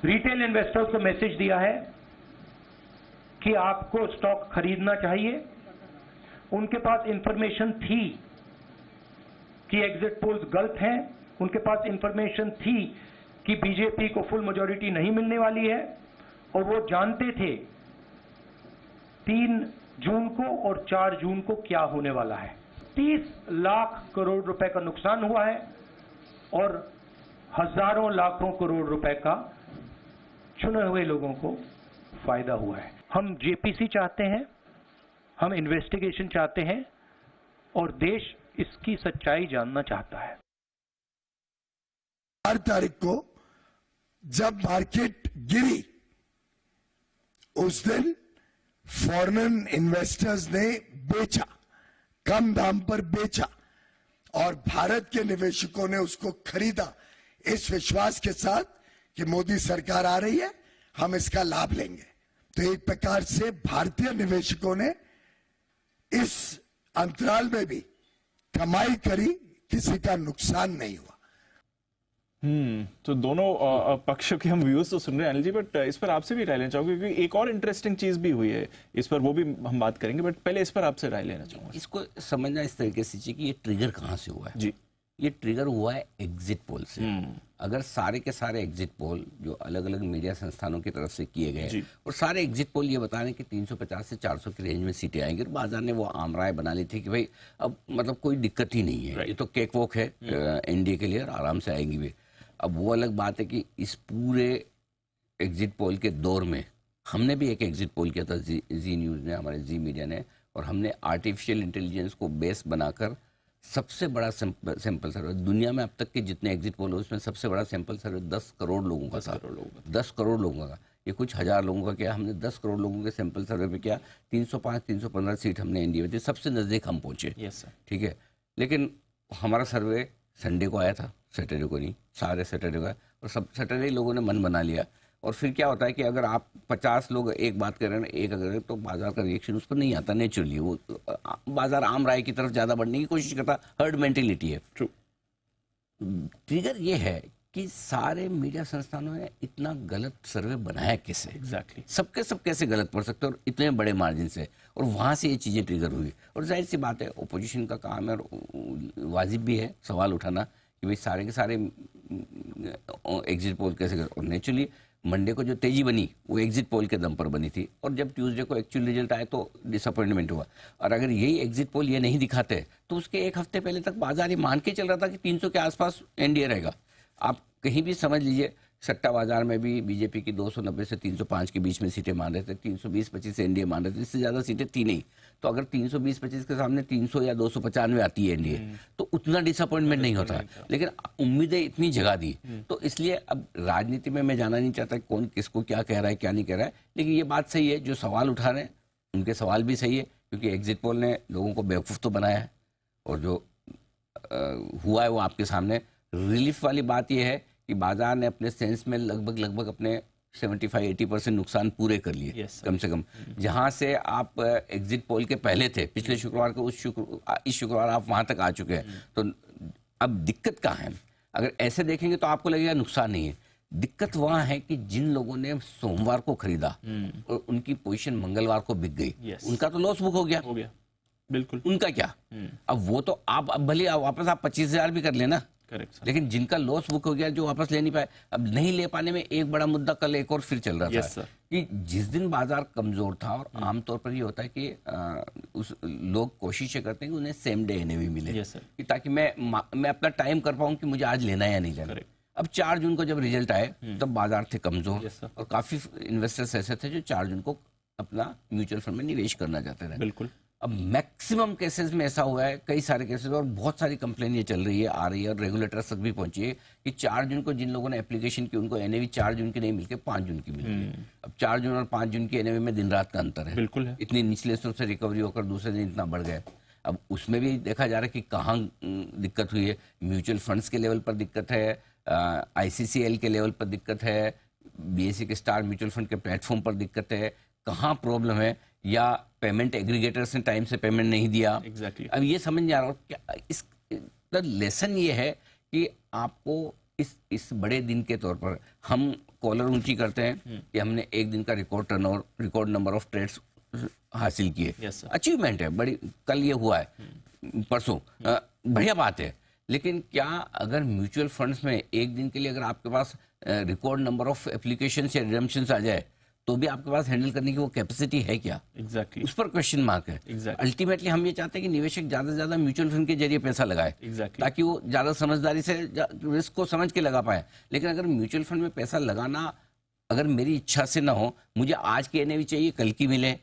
Retail investors को message दिया है कि आपको स्टॉक खरीदना चाहिए। उनके पास इंफॉर्मेशन थी कि एग्जिट पोल्स गलत हैं, उनके पास इंफॉर्मेशन थी कि बीजेपी को फुल मेजॉरिटी नहीं मिलने वाली है, और वो जानते थे 3 जून को और 4 जून को क्या होने वाला है। 30 लाख करोड़ रुपए का नुकसान हुआ है और हजारों लाखों करोड़ रुपए का चुने हुए लोगों को फायदा हुआ है। हम जेपीसी चाहते हैं, हम इन्वेस्टिगेशन चाहते हैं, और देश इसकी सच्चाई जानना चाहता है। 4 तारीख को जब मार्केट गिरी, उस दिन फॉरेन इन्वेस्टर्स ने बेचा, कम दाम पर बेचा, और भारत के निवेशकों ने उसको खरीदा इस विश्वास के साथ कि मोदी सरकार आ रही है, हम इसका लाभ लेंगे। तो एक प्रकार से भारतीय निवेशकों ने इस अंतराल में भी कमाई करी, किसी का नुकसान नहीं हुआ। तो दोनों पक्षों के हम व्यूज तो सुन रहे हैं अनिल जी, बट इस पर आपसे भी राय लेना चाहूंगा क्योंकि एक और इंटरेस्टिंग चीज भी हुई है इस पर, वो भी हम बात करेंगे, बट पहले इस पर आपसे राय लेना चाहूंगा। इसको समझना इस तरीके से चाहिए कि ये ट्रिगर कहाँ से हुआ है। जी, ये ट्रिगर हुआ है एग्जिट पोल से। अगर सारे के सारे एग्जिट पोल जो अलग अलग मीडिया संस्थानों की तरफ से किए गए, और सारे एग्जिट पोल ये बता रहे हैं कि 350 से 400 की रेंज में सीटें आएंगी, और बाजार ने वो आम राय बना ली थी कि भाई अब मतलब कोई दिक्कत ही नहीं है, ये तो केक वॉक है एनडीए के लिए, और आराम से आएंगी भी। अब वो अलग बात है कि इस पूरे एग्जिट पोल के दौर में हमने भी एक एग्जिट पोल किया था, जी न्यूज़ ने, हमारे जी मीडिया ने, और हमने आर्टिफिशियल इंटेलिजेंस को बेस बनाकर सबसे बड़ा सैंपल सर्वे दुनिया में अब तक के जितने एग्जिट पोल हो उसमें सबसे बड़ा सैंपल सर्वे 10 करोड़ लोगों का था। 10 करोड़ लोगों का, ये कुछ हजार लोगों का किया हमने, 10 करोड़ लोगों के सैंपल सर्वे पे किया। 305-315 सीट हमने एनडीए में थी, सबसे नज़दीक हम पहुंचे। ठीक है, लेकिन हमारा सर्वे संडे को आया था, सैटरडे को नहीं, सारे सैटरडे को आया, और सब सैटरडे लोगों ने मन बना लिया। और फिर क्या होता है कि अगर आप 50 लोग एक बात कर रहे हैं, एक अगर, तो बाजार का रिएक्शन उस पर नहीं आता नेचुरली, वो बाजार आम राय की तरफ ज़्यादा बढ़ने की कोशिश करता, हर्ड मेंटेलिटी है। ट्रू। ट्रिगर ये है कि सारे मीडिया संस्थानों ने इतना गलत सर्वे बनाया कैसे, एग्जैक्टली सबके सब कैसे गलत पढ़ सकते हैं, और इतने बड़े मार्जिन से, और वहाँ से ये चीज़ें ट्रिगर हुई। और जाहिर सी बात है ओपोजिशन का काम है, और वाजिब भी है सवाल उठाना कि भाई सारे के सारे एग्जिट पोल कैसे कर। और नेचुरली मंडे को जो तेजी बनी वो एग्जिट पोल के दम पर बनी थी, और जब ट्यूसडे को एक्चुअल रिजल्ट आए तो डिसअपॉइंटमेंट हुआ। और अगर यही एग्जिट पोल ये नहीं दिखाते तो उसके एक हफ्ते पहले तक बाजार ये मान के चल रहा था कि 300 के आसपास एनडीए रहेगा। आप कहीं भी समझ लीजिए, सट्टा बाजार में भी बीजेपी की 290 से 305 के बीच में सीटें मान रहे थे, 320-25 से एनडीए मान रहे थे, इससे ज़्यादा सीटें थी नहीं। तो अगर 320-25 के सामने 300 या 295 आती है एनडीए, तो उतना डिसअपॉइंटमेंट नहीं होता। लेकिन उम्मीदें इतनी जगा दी, तो इसलिए अब राजनीति में मैं जाना नहीं चाहता कौन किसको क्या कह रहा है क्या नहीं कह रहा है, लेकिन ये बात सही है, जो सवाल उठा रहे हैं उनके सवाल भी सही है, क्योंकि एग्जिट पोल ने लोगों को बेवकूफ़ तो बनाया है, और जो हुआ है वो आपके सामने। रिलीफ वाली बात यह है कि बाजार ने अपने सेंस में लगभग अपने 75-80% नुकसान पूरे कर लिए, कम से कम। जहां से आप एग्जिट पोल के पहले थे पिछले शुक्रवार को, इस शुक्रवार आप वहां तक आ चुके हैं। तो अब दिक्कत कहाँ है? अगर ऐसे देखेंगे तो आपको लगेगा नुकसान नहीं है, दिक्कत वहां है कि जिन लोगों ने सोमवार को खरीदा और उनकी पोजीशन मंगलवार को बिक गई, उनका तो लॉस बुक हो गया। बिल्कुल। उनका क्या? अब वो तो आप अब भले वापस आप 25,000 भी कर लेना, लेकिन जिनका लॉस बुक हो गया, जो वापस ले नहीं पाए, अब नहीं ले पाने में एक बड़ा मुद्दा कल एक और फिर चल रहा था कि जिस दिन बाजार कमजोर था, और आमतौर पर ये होता है कि उस लोग कोशिश करते हैं कि उन्हें सेम डे एनएवी मिले, कि ताकि मैं अपना टाइम कर पाऊं कि मुझे आज लेना है या नहीं लेना। अब 4 जून को जब रिजल्ट आए तब बाजार थे कमजोर, और काफी इन्वेस्टर्स ऐसे थे जो 4 जून को अपना म्यूचुअल फंड में निवेश करना चाहते थे। बिल्कुल। अब मैक्सिमम केसेस में ऐसा हुआ है, कई सारे केसेस, और बहुत सारी कंप्लेन ये चल रही है, आ रही है, और रेगुलेटर्स तक भी पहुंची है कि 4 जून को जिन लोगों ने एप्लीकेशन की उनको एनएवी 4 जून की नहीं मिलके 5 जून की मिली है। अब 4 जून और 5 जून की एनएवी में दिन रात का अंतर है। बिल्कुल है। इतनी निचले स्तर से रिकवरी होकर दूसरे दिन इतना बढ़ गया। अब उसमें भी देखा जा रहा है कि कहाँ दिक्कत हुई है। म्यूचुअल फंड्स के लेवल पर दिक्कत है, ICCL के लेवल पर दिक्कत है, BSE के स्टार म्यूचुअल फंड के प्लेटफॉर्म पर दिक्कत है, कहाँ प्रॉब्लम है, या पेमेंट एग्रीगेटर्स ने टाइम से पेमेंट नहीं दिया। Exactly. अब ये समझ नहीं आ रहा। क्या इस लेसन ये है कि आपको इस बड़े दिन के तौर पर हम कॉलर ऊंची करते हैं कि हमने एक दिन का रिकॉर्ड नंबर ऑफ ट्रेड्स हासिल किए। Yes, sir. अचीवमेंट है बड़ी, कल ये हुआ है, परसों, बढ़िया बात है। लेकिन क्या अगर म्यूचुअल फंड्स में एक दिन के लिए अगर आपके पास रिकॉर्ड नंबर ऑफ एप्लीकेशन या रिडम्पशंस आ जाए तो भी आपके पास हैंडल करने की वो कैपेसिटी है क्या? एग्जैक्टली उस पर क्वेश्चन मार्क है। Exactly. अल्टीमेटली हम ये चाहते हैं कि निवेशक ज्यादा से ज्यादा म्यूचुअल फंड के जरिए पैसा लगाए, Exactly. ताकि वो ज्यादा समझदारी से रिस्क को समझ के लगा पाए। लेकिन अगर म्यूचुअल फंड में पैसा लगाना अगर मेरी इच्छा से ना हो, मुझे आज की एनएवी चाहिए कल की मिले,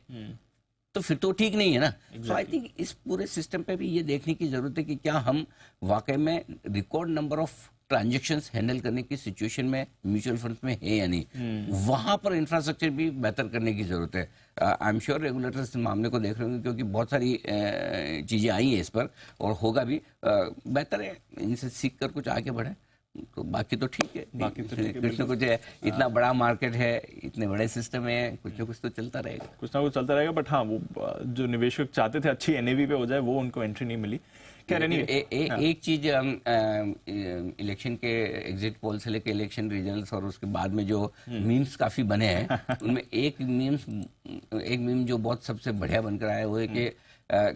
तो फिर तो ठीक नहीं है ना। सो आई थिंक इस पूरे सिस्टम पे भी ये देखने की जरूरत है कि क्या हम वाकई में record number of transactions handle करने की सिचुएशन में म्यूचुअल फंड्स में है या नहीं। वहां पर इंफ्रास्ट्रक्चर भी बेहतर करने की जरूरत है। आई एम श्योर रेगुलेटर्स इस मामले को देख रहे होंगे, क्योंकि बहुत सारी चीजें आई हैं इस पर और होगा भी। बेहतर है इनसे सीख कर कुछ आगे बढ़े। तो बाकी तो ठीक है, बाकी तो ठीक है, कुछ ना कुछ है, इतना बड़ा मार्केट है, इतने बड़े सिस्टम है, कुछ ना कुछ तो चलता रहेगा। कुछ ना कुछ चलता रहेगा। बट हाँ, वो जो निवेशक चाहते थे अच्छी एनएवी पे हो जाए, वो उनको एंट्री नहीं मिली। एक चीज, इलेक्शन के एग्जिट पोल से लेके इलेक्शन रिजल्ट्स और उसके बाद में जो मीम्स काफी बने हैं उनमें एक मीम जो बहुत सबसे बढ़िया बनकर आया वो है कि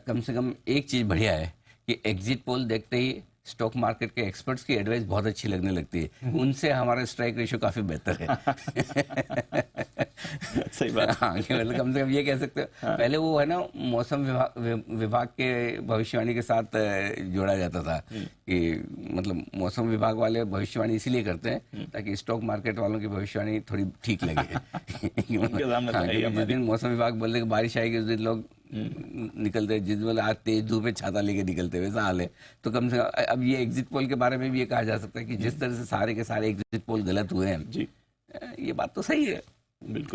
कम से कम एक चीज बढ़िया है कि एग्जिट पोल देखते ही स्टॉक मार्केट के एक्सपर्ट्स की एडवाइस बहुत अच्छी लगने लगती है, उनसे हमारा स्ट्राइक रेशियो काफी बेहतर है। सही बात। हाँ, मतलब कम से कम ये कह सकते हो। पहले वो है ना, मौसम विभाग के भविष्यवाणी के साथ जोड़ा जाता था कि मतलब मौसम विभाग वाले भविष्यवाणी इसीलिए करते हैं ताकि स्टॉक मार्केट वालों की भविष्यवाणी थोड़ी ठीक लगे। जिस दिन मौसम विभाग बोलते कि बारिश आएगी उस दिन लोग निकलते, जिस दिन आज तेज धूप में छाता लेके निकलते, वैसा हाल है। तो कम से कम अब ये एग्जिट पोल के बारे में भी ये कहा जा सकता है कि जिस तरह से सारे के सारे एग्जिट पोल गलत हुए हैं, जी, ये बात तो सही है। बिल्कुल।